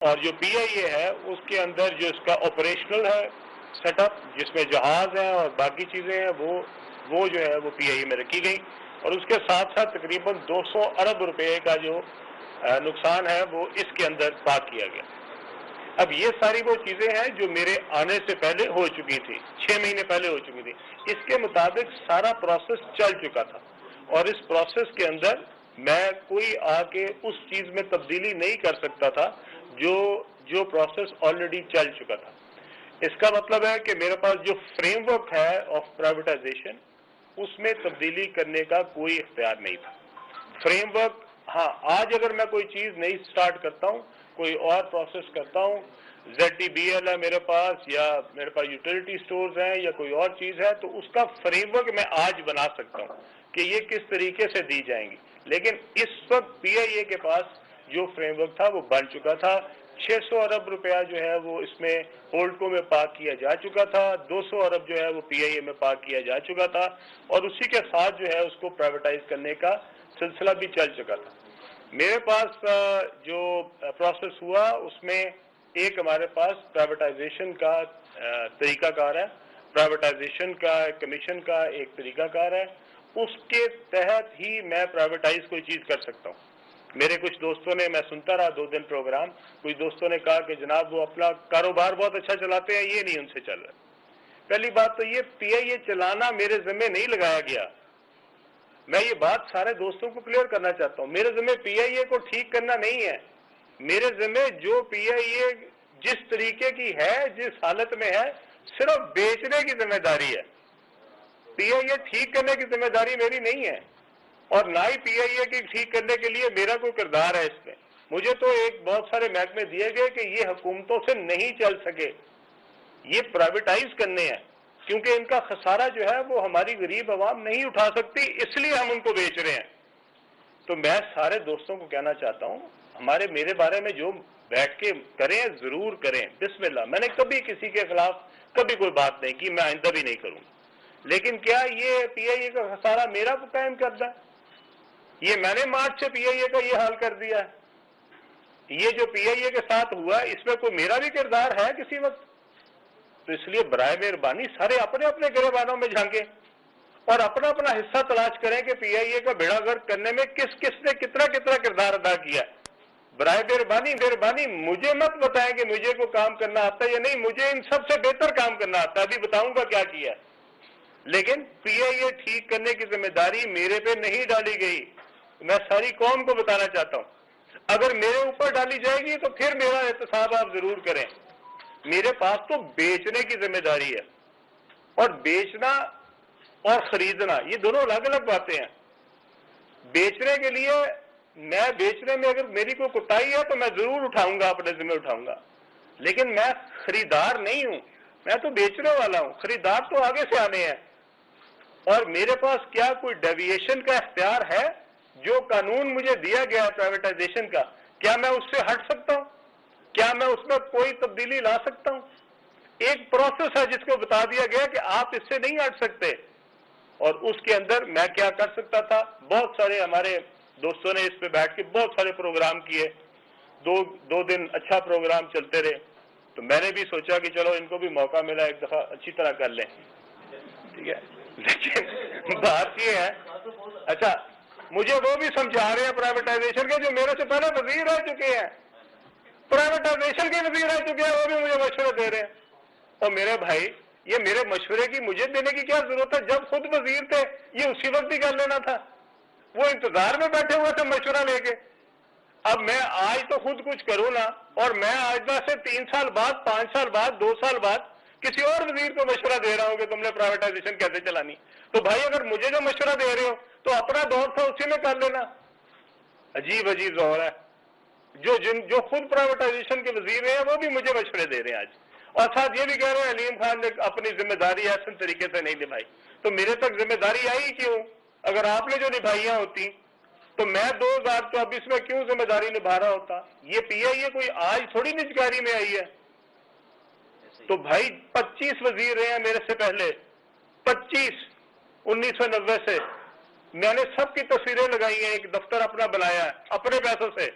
اور جو پی آئی اے ہے اس کے اندر جو اس کا آپریشنل ہے سیٹ اپ، جس میں جہاز ہیں اور باقی چیزیں ہیں، وہ جو ہے وہ پی آئی اے میں رکھی گئی، اور اس کے ساتھ ساتھ تقریباً 200 ارب روپے کا جو نقصان ہے وہ اس کے اندر پاک کیا گیا۔ اب یہ ساری وہ چیزیں ہیں جو میرے آنے سے پہلے ہو چکی تھی، 6 مہینے پہلے ہو چکی تھی، اس کے مطابق سارا پروسیس چل چکا تھا، اور اس پروسیس کے اندر میں کوئی آ کے اس چیز میں تبدیلی نہیں کر سکتا تھا جو پروسیس آلریڈی چل چکا تھا۔ اس کا مطلب ہے کہ میرے پاس جو فریم ورک ہے آف پرائیویٹائزیشن، اس میں تبدیلی کرنے کا کوئی اختیار نہیں تھا۔ فریم ورک، ہاں آج اگر میں کوئی چیز نہیں سٹارٹ کرتا ہوں، کوئی اور پروسیس کرتا ہوں، زیڈ ٹی بی ایل ہے میرے پاس، یا میرے پاس یوٹیلیٹی سٹورز ہیں، یا کوئی اور چیز ہے، تو اس کا فریم ورک میں آج بنا سکتا ہوں کہ یہ کس طریقے سے دی جائیں گی، لیکن اس وقت پی آئی اے کے پاس جو فریم ورک تھا وہ بن چکا تھا۔ 600 ارب روپیہ جو ہے وہ اس میں ہولڈکو میں پارک کیا جا چکا تھا، 200 ارب جو ہے وہ پی آئی اے میں پارک کیا جا چکا تھا، اور اسی کے ساتھ جو ہے اس کو پرائیویٹائز کرنے کا سلسلہ بھی چل چکا تھا۔ میرے پاس جو پروسیس ہوا اس میں ایک ہمارے پاس پرائیویٹائزیشن کا طریقہ کار ہے، پرائیویٹائزیشن کا کمیشن کا ایک طریقہ کار ہے، اس کے تحت ہی میں پرائیویٹائز کوئی چیز کر سکتا ہوں۔ میرے کچھ دوستوں نے، میں سنتا رہا 2 دن پروگرام، کچھ دوستوں نے کہا کہ جناب وہ اپنا کاروبار بہت اچھا چلاتے ہیں، یہ نہیں ان سے چل رہا۔ پہلی بات تو یہ پی آئی اے چلانا میرے ذمہ نہیں لگایا گیا، میں یہ بات سارے دوستوں کو کلیئر کرنا چاہتا ہوں، میرے ذمہ پی آئی اے کو ٹھیک کرنا نہیں ہے، میرے ذمہ جو پی آئی اے جس طریقے کی ہے، جس حالت میں ہے، صرف بیچنے کی ذمہ داری ہے۔ پی آئی اے ٹھیک کرنے کی ذمہ داری میری نہیں ہے، اور نہ ہی پی آئی اے کی ٹھیک کرنے کے لیے میرا کوئی کردار ہے اس میں۔ مجھے تو ایک بہت سارے محکمے دیے گئے کہ یہ حکومتوں سے نہیں چل سکے، یہ پرائیویٹائز کرنے ہیں، کیونکہ ان کا خسارہ جو ہے وہ ہماری غریب عوام نہیں اٹھا سکتی، اس لیے ہم ان کو بیچ رہے ہیں۔ تو میں سارے دوستوں کو کہنا چاہتا ہوں، میرے بارے میں جو بیٹھ کے کریں ضرور کریں، بسم اللہ۔ میں نے کبھی کسی کے خلاف کبھی کوئی بات نہیں کی، میں آئندہ بھی نہیں کروں، لیکن کیا یہ پی آئی اے کا خسارہ میرا کو قائم کرتا ہے؟ یہ میں نے مارچ سے پی آئی اے کا یہ حال کر دیا ہے، یہ جو پی آئی اے کے ساتھ ہوا ہے اس میں کوئی میرا بھی کردار ہے کسی وقت؟ تو اس لیے برائے مہربانی سارے اپنے اپنے گریبانوں میں جھانکیں اور اپنا اپنا حصہ تلاش کریں کہ پی آئی اے کا بیڑا گرک کرنے میں کس کس نے کتنا کردار ادا کیا ہے۔ برائے مہربانی مجھے مت بتائیں کہ مجھے کو کام کرنا آتا ہے یا نہیں، مجھے ان سب سے بہتر کام کرنا آتا ہے، ابھی بتاؤں گا کیا کیا ہے، لیکن پی آئی اے ٹھیک کرنے کی ذمہ داری میرے پہ نہیں ڈالی گئی۔ میں ساری قوم کو بتانا چاہتا ہوں، اگر میرے اوپر ڈالی جائے گی تو پھر میرا احتساب آپ ضرور کریں۔ میرے پاس تو بیچنے کی ذمہ داری ہے، اور بیچنا اور خریدنا یہ دونوں الگ الگ باتیں ہیں۔ بیچنے کے لیے میں بیچنے میں اگر میری کوئی کوتاہی ہے تو میں ضرور اٹھاؤں گا، اپنے ذمہ اٹھاؤں گا، لیکن میں خریدار نہیں ہوں، میں تو بیچنے والا ہوں، خریدار تو آگے سے آنے ہیں۔ اور میرے پاس کیا کوئی ڈیویشن کا اختیار ہے؟ جو قانون مجھے دیا گیا ہے پرائیویٹائزیشن کا، کیا میں اس سے ہٹ سکتا ہوں؟ کیا میں اس میں کوئی تبدیلی لا سکتا ہوں؟ ایک پروسیس ہے جس کو بتا دیا گیا کہ آپ اس سے نہیں ہٹ سکتے، اور اس کے اندر میں کیا کر سکتا تھا؟ بہت سارے ہمارے دوستوں نے اس پہ بیٹھ کے بہت سارے پروگرام کیے، دو دن اچھا پروگرام چلتے رہے، تو میں نے بھی سوچا کہ چلو ان کو بھی موقع ملا ایک دفعہ اچھی طرح کر لیں، ٹھیک ہے، لیکن بات یہ ہے، اچھا مجھے وہ بھی سمجھا رہے ہیں پرائیویٹائزیشن کے جو میرے سے پہلے وزیر رہ چکے ہیں، پرائیویٹائزیشن کے وزیر رہ چکے ہیں، وہ بھی مجھے مشورے دے رہے ہیں۔ اور میرے بھائی یہ میرے مشورے کی مجھے دینے کی کیا ضرورت ہے؟ جب خود وزیر تھے یہ اسی وقت ہی کر لینا تھا، وہ انتظار میں بیٹھے ہوئے تھے مشورہ لے کے۔ اب میں آج تو خود کچھ کروں نا، اور میں آج سے 3 سال بعد، 5 سال بعد، 2 سال بعد کسی اور وزیر کو مشورہ دے رہا ہوں کہ تم نے پرائیویٹائزیشن کیسے چلانی، تو بھائی اگر مجھے جو مشورہ دے رہے ہو تو اپنا دور تھا اسی میں کر لینا۔ عجیب ظہور ہے، جو خود پرائیویٹائزیشن کے وزیر ہیں وہ بھی مجھے مشورے دے رہے ہیں آج، اور ساتھ یہ بھی کہہ رہے ہیں علیم خان نے اپنی ذمہ داری احسن طریقے سے نہیں نبھائی۔ تو میرے تک ذمہ داری آئی کیوں؟ اگر آپ نے جو نبھائیاں ہوتی تو میں 2024 میں کیوں ذمہ داری نبھا رہا ہوتا؟ یہ پی آئی اے کوئی آج تھوڑی نجکاری میں آئی ہے۔ تو بھائی 25 وزیر رہے ہیں میرے سے پہلے، 25 1990 سے، میں نے سب کی تصویریں لگائی ہیں، ایک دفتر اپنا بنایا ہے اپنے پیسوں سے،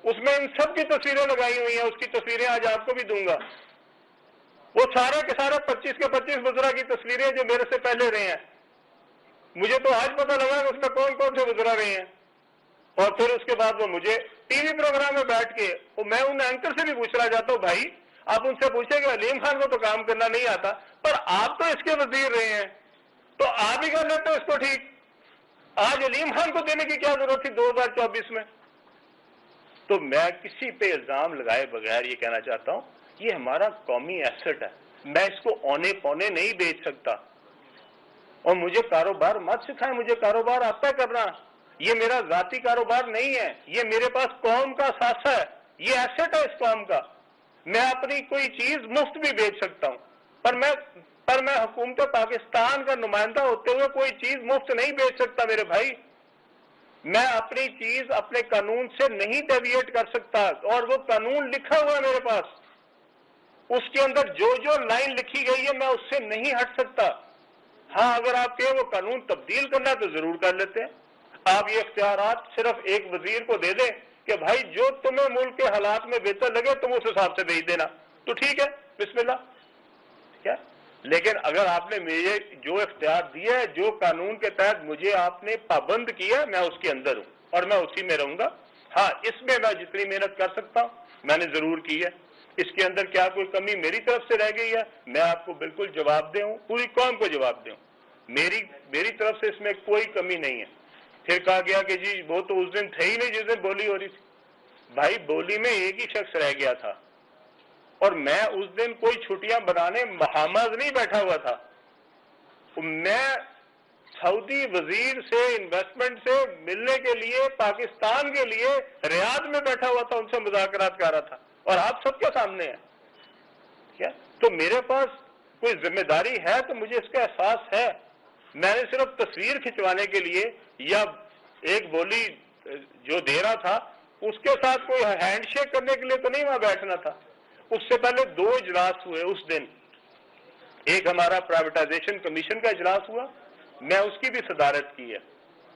اس میں ان سب کی تصویریں لگائی ہوئی ہیں، اس کی تصویریں آج آپ کو بھی دوں گا. وہ سارا کے سارا 25 کے 25 وزراء کی تصویریں جو میرے سے پہلے رہے ہیں. مجھے تو آج پتہ لگا کہ اس میں کون کون سے وزراء رہے ہیں. اور پھر اس کے بعد وہ مجھے ٹی وی پروگرام میں بیٹھ کے میں ان اینکر سے بھی پوچھنا چاہتا ہوں، بھائی آپ ان سے پوچھیں کہ علیم خان کو تو کام کرنا نہیں آتا، پر آپ تو اس کے وزیر رہے ہیں، تو آپ ہی کر لیتے اس کو ٹھیک. آج علیم خان کو دینے کی کیا ضرورت تھی 2024 میں؟ تو میں کسی پہ الزام لگائے بغیر یہ کہنا چاہتا ہوں، یہ ہمارا قومی ایسٹ ہے، میں اس کو اونے پونے نہیں بیچ سکتا. اور مجھے کاروبار مت سکھائیں، مجھے کاروبار آتا ہے کرنا. یہ میرا ذاتی کاروبار نہیں ہے، یہ میرے پاس قوم کا اثاثہ ہے، یہ ایسٹ ہے اس قوم کا. میں اپنی کوئی چیز مفت بھی بیچ سکتا ہوں، پر میں حکومت پاکستان کا نمائندہ ہوتے ہوئے کوئی چیز مفت نہیں بیچ سکتا میرے بھائی. میں اپنی چیز اپنے قانون سے نہیں ڈیویٹ کر سکتا، اور وہ قانون لکھا ہوا ہے میرے پاس، اس کے اندر جو جو لائن لکھی گئی ہے میں اس سے نہیں ہٹ سکتا. ہاں اگر آپ کہیں وہ قانون تبدیل کرنا ہے تو ضرور کر لیتے ہیں. آپ یہ اختیارات صرف ایک وزیر کو دے دیں کہ بھائی جو تمہیں ملک کے حالات میں بہتر لگے تم اس حساب سے بھیج دینا، تو ٹھیک ہے، بسم اللہ. کیا لیکن اگر آپ نے مجھے جو اختیار دیا ہے، جو قانون کے تحت مجھے آپ نے پابند کیا، میں اس کے اندر ہوں اور میں اسی میں رہوں گا. ہاں اس میں میں جتنی محنت کر سکتا ہوں میں نے ضرور کی ہے. اس کے اندر کیا کوئی کمی میری طرف سے رہ گئی ہے، میں آپ کو بالکل جواب دے ہوں، پوری قوم کو جواب دے ہوں. میری طرف سے اس میں کوئی کمی نہیں ہے. پھر کہا گیا کہ جی وہ تو اس دن تھے ہی نہیں جس دن بولی ہو رہی تھی. بھائی بولی میں ایک ہی شخص رہ گیا تھا، اور میں اس دن کوئی چھٹیاں بنانے محمد نہیں بیٹھا ہوا تھا. میں سعودی وزیر سے انویسٹمنٹ سے ملنے کے لیے پاکستان کے لیے ریاض میں بیٹھا ہوا تھا، ان سے مذاکرات کر رہا تھا، اور آپ سب کے سامنے ہے. کیا تو میرے پاس کوئی ذمہ داری ہے تو مجھے اس کا احساس ہے. میں نے صرف تصویر کھنچوانے کے لیے یا ایک بولی جو دے رہا تھا اس کے ساتھ کوئی ہینڈ شیک کرنے کے لیے تو نہیں وہاں بیٹھنا تھا. اس سے پہلے 2 اجلاس ہوئے اس دن. ایک ہمارا پرائیویٹائزیشن کمیشن کا اجلاس ہوا، میں اس کی بھی صدارت کی ہے،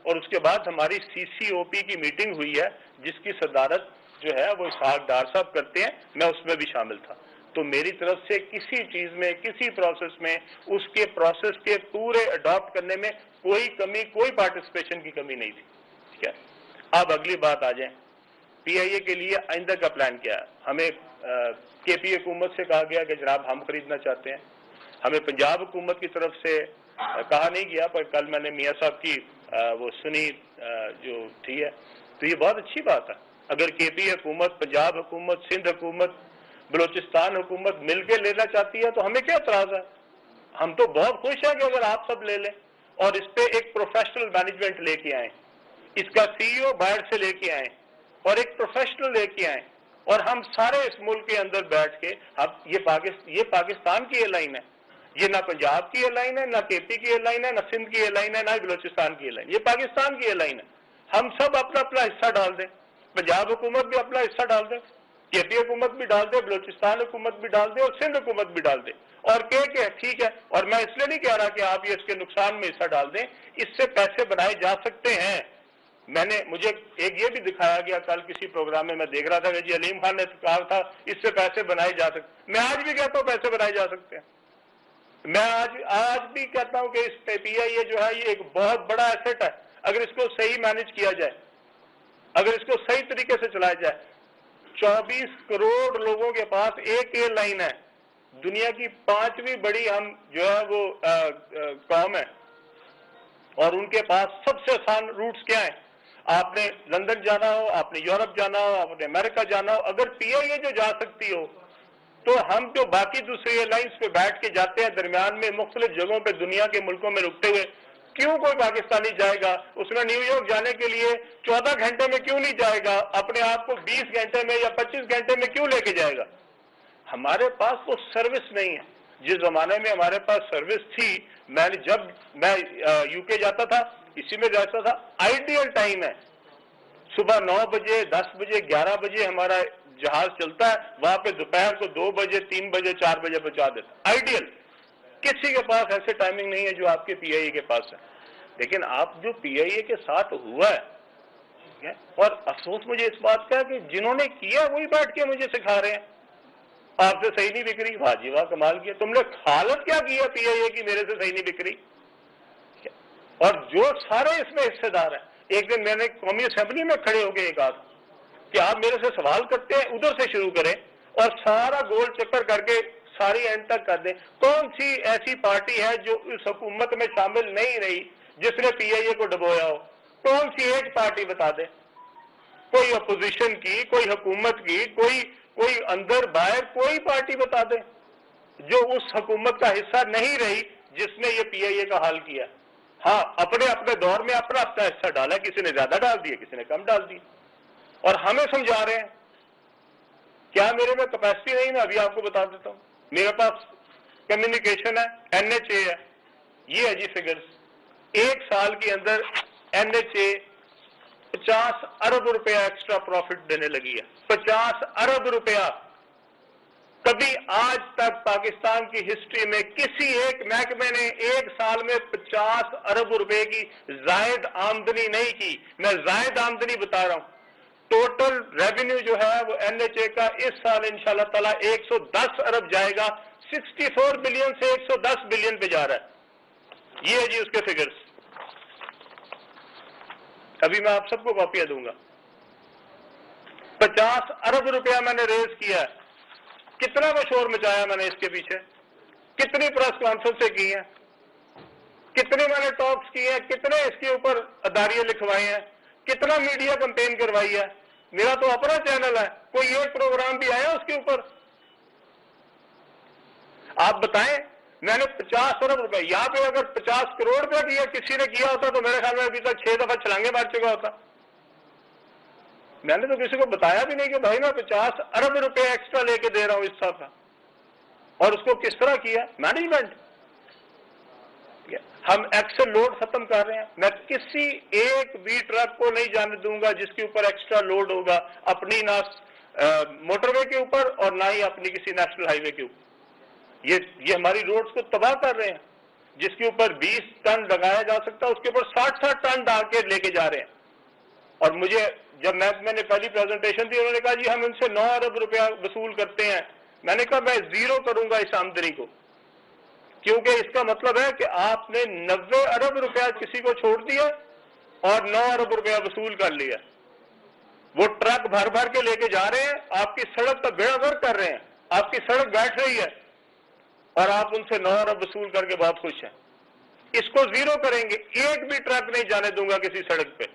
اور اس کے بعد ہماری CCOP کی میٹنگ ہوئی ہے جس کی صدارت جو ہے وہ اسحاق ڈار صاحب کرتے ہیں، میں اس میں بھی شامل تھا. تو میری طرف سے کسی چیز میں، کسی پروسیس میں، اس کے پروسیس کے پورے اڈاپٹ کرنے میں کوئی کمی، کوئی پارٹیسپیشن کی کمی نہیں تھی. ٹھیک ہے. اب اگلی بات آ جائیں، PIA کے لیے آئندہ کا پلان کیا ہے. ہمیں KP حکومت سے کہا گیا کہ جناب ہم خریدنا چاہتے ہیں. ہمیں پنجاب حکومت کی طرف سے کہا نہیں گیا، پر کل میں نے میاں صاحب کی وہ سنی جو تھی ہے، تو یہ بہت اچھی بات ہے. اگر KP حکومت، پنجاب حکومت، سندھ حکومت، بلوچستان حکومت مل کے لینا چاہتی ہے تو ہمیں کیا اعتراض ہے. ہم تو بہت خوش ہیں کہ اگر آپ سب لے لیں اور اس پہ ایک پروفیشنل مینجمنٹ لے کے آئیں، اس کا CEO باہر سے لے کے آئیں اور ایک پروفیشنل لے کے آئیں، اور ہم سارے اس ملک کے اندر بیٹھ کے اب یہ پاکستان کی ایئر لائن ہے، یہ نہ پنجاب کی ایئر لائن ہے، نہ KP کی ایئر لائن ہے، نہ سندھ کی ایئر لائن ہے، نہ بلوچستان کی ایئر لائن، یہ پاکستان کی ایئر لائن ہے. ہم سب اپنا اپنا حصہ ڈال دیں. پنجاب حکومت بھی اپنا حصہ ڈال دے، KP حکومت بھی ڈال دے، بلوچستان حکومت بھی ڈال دے، اور سندھ حکومت بھی ڈال دے، اور کہ ٹھیک ہے. اور میں اس لیے نہیں کہہ رہا کہ آپ یہ اس کے نقصان میں حصہ ڈال دیں، اس سے پیسے بنائے جا سکتے ہیں. مجھے ایک یہ بھی دکھایا گیا کل کسی پروگرام میں دیکھ رہا تھا کہ جی علیم خان نے کہا تھا اس سے پیسے بنائے جا سکتے. میں آج بھی کہتا ہوں پیسے بنائے جا سکتے ہیں. میں آج بھی کہتا ہوں کہ اس PIA جو ہے یہ ایک بہت بڑا ایسٹ ہے. اگر اس کو صحیح مینج کیا جائے، اگر اس کو صحیح طریقے سے چلایا جائے. 24 کروڑ لوگوں کے پاس ایک ایئر لائن ہے، دنیا کی 5ویں بڑی ہم جو ہے وہ قوم ہے، اور ان کے پاس سب سے آسان روٹس کیا ہیں. آپ نے لندن جانا ہو، آپ نے یورپ جانا ہو، آپ نے امریکہ جانا ہو، اگر PIA جو جا سکتی ہو تو ہم جو باقی دوسری ایئر لائنس پہ بیٹھ کے جاتے ہیں درمیان میں مختلف جگہوں پہ دنیا کے ملکوں میں رکتے ہوئے، کیوں کوئی پاکستانی جائے گا؟ اس میں نیو یارک جانے کے لیے 14 گھنٹے میں کیوں نہیں جائے گا؟ اپنے آپ کو 20 گھنٹے میں یا 25 گھنٹے میں کیوں لے کے جائے گا؟ ہمارے پاس وہ سروس نہیں ہے. جس زمانے میں ہمارے پاس سروس تھی، جب میں UK جاتا تھا اسی میں جاتا تھا. آئیڈیل ٹائم ہے صبح 9 بجے، 10 بجے، 11 بجے ہمارا جہاز چلتا ہے، وہاں پہ دوپہر کو 2 بجے، 3 بجے، 4 بجے پہنچا دیتا. آئیڈیل. کسی کے پاس ایسے ٹائمنگ نہیں ہے جو آپ کے PIA کے پاس ہے. لیکن آپ جو PIA کے ساتھ ہوا ہے اور افسوس مجھے اس بات کا کہ جنہوں نے کیا وہی بیٹھ کے مجھے سکھا رہے ہیں آپ سے صحیح نہیں بک رہی. واہ جی واہ, کمال کیا تم نے. حالت کیا کی ہے پی آئی اے کی میرے سے صحیح نہیں بک رہی. اور جو سارے اس میں حصے دار ہیں, ایک دن میں نے قومی اسمبلی میں کھڑے ہو کے یہ کہا کہ آپ میرے سے سوال کرتے ہیں ادھر سے شروع کریں اور سارا گول چکر کر کے ساری اینڈ تک کر دیں. کون سی ایسی پارٹی ہے جو اس حکومت میں شامل نہیں رہی جس نے پی آئی اے کو ڈبویا ہو؟ کون سی ایک پارٹی بتا دے. کوئی اپوزیشن کی, کوئی حکومت کی, کوئی اندر باہر کوئی پارٹی بتا دے جو اس حکومت کا حصہ نہیں رہی جس نے یہ پی آئی اے کا حل کیا. ہاں, اپنے اپنے دور میں اپنا اپنا حصہ ڈالا, کسی نے زیادہ ڈال دیا, کسی نے کم ڈال دی, اور ہمیں سمجھا رہے ہیں. کیا میرے میں کیپیسٹی نہیں؟ میں ابھی آپ کو بتا دیتا ہوں. میرے پاس کمیونیکیشن ہے, این ایچ اے ہے, یہ ہے جی فگرز. ایک سال کے اندر این ایچ اے 50 ارب روپیہ ایکسٹرا پروفٹ دینے لگی ہے. 50 ارب روپیہ. کبھی آج تک پاکستان کی ہسٹری میں کسی ایک محکمے نے ایک سال میں 50 ارب روپے کی زائد آمدنی نہیں کی. میں زائد آمدنی بتا رہا ہوں. ٹوٹل ریونیو جو ہے وہ این ایچ اے کا اس سال انشاءاللہ تعالی 110 ارب جائے گا. 64 بلین سے 110 بلین پہ جا رہا ہے. یہ ہے جی اس کے فگرز. ابھی میں آپ سب کو کاپیاں دوں گا. 50 ارب روپیہ میں نے ریز کیا ہے. کتنا مشور مچایا میں نے اس کے پیچھے, کتنی پریس کانفرنسیں کی ہیں, کتنے میں نے ٹاکس کی ہیں, کتنے اس کے اوپر اداریاں لکھوائی ہیں, کتنا میڈیا کمپین کروائی ہے. میرا تو اپنا چینل ہے, کوئی ایک پروگرام بھی آیا اس کے اوپر؟ آپ بتائیں. میں نے 50 ارب روپے, یہاں پہ اگر 50 کروڑ روپے کیا کسی نے کیا ہوتا تو میرے خیال میں ابھی تک 6 دفعہ چھلانگے مار چکا ہوتا. میں نے تو کسی کو بتایا بھی نہیں کہ بھائی میں 50 ارب روپے ایکسٹرا لے کے دے رہا ہوں اس سال کا. اور اس کو کس طرح کیا؟ مینجمنٹ. ہم ایکسل لوڈ ختم کر رہے ہیں. میں کسی ایک بھی ٹرک کو نہیں جانے دوں گا جس کے اوپر ایکسٹرا لوڈ ہوگا, اپنی نہ موٹر وے کے اوپر اور نہ ہی اپنی کسی نیشنل ہائی وے کے اوپر. یہ ہماری روڈز کو تباہ کر رہے ہیں. جس کے اوپر 20 ٹن لگایا جا سکتا ہے اس کے اوپر 60 ٹن ڈال کے لے کے جا رہے ہیں. اور مجھے جب میں نے پہلی پریزنٹیشن دی, انہوں نے کہا جی ہم ان سے 9 ارب روپیہ وصول کرتے ہیں. میں نے کہا میں زیرو کروں گا اس آمدنی کو, کیونکہ اس کا مطلب ہے کہ آپ نے 90 ارب روپیہ کسی کو چھوڑ دیا اور 9 ارب روپیہ وصول کر لیا. وہ ٹرک بھر بھر کے لے کے جا رہے ہیں, آپ کی سڑک کا بیڑا غرق کر رہے ہیں, آپ کی سڑک بیٹھ رہی ہے اور آپ ان سے 9 ارب وصول کر کے بہت خوش ہیں. اس کو زیرو کریں گے. ایک بھی ٹرک نہیں جانے دوں گا کسی سڑک پہ.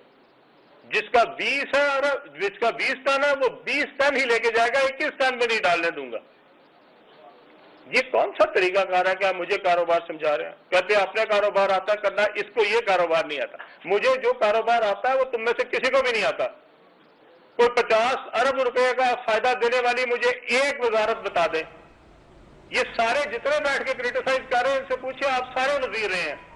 جس کا 20 ہے اور جس کا 20 ٹن ہے وہ 20 ٹن ہی لے کے جائے گا, 21 ٹن میں نہیں ڈالنے دوں گا. یہ کون سا طریقہ کار ہے کہ آپ مجھے کاروبار سمجھا رہے ہیں؟ کہتے ہیں اپنے کاروبار آتا ہے کرنا, اس کو یہ کاروبار نہیں آتا. مجھے جو کاروبار آتا ہے وہ تم میں سے کسی کو بھی نہیں آتا. کوئی 50 ارب روپے کا فائدہ دینے والی مجھے ایک وزارت بتا دیں. یہ سارے جتنے بیٹھ کے کریٹیسائز کر رہے ہیں ان سے پوچھیں, آپ سارے وزیر رہے ہیں,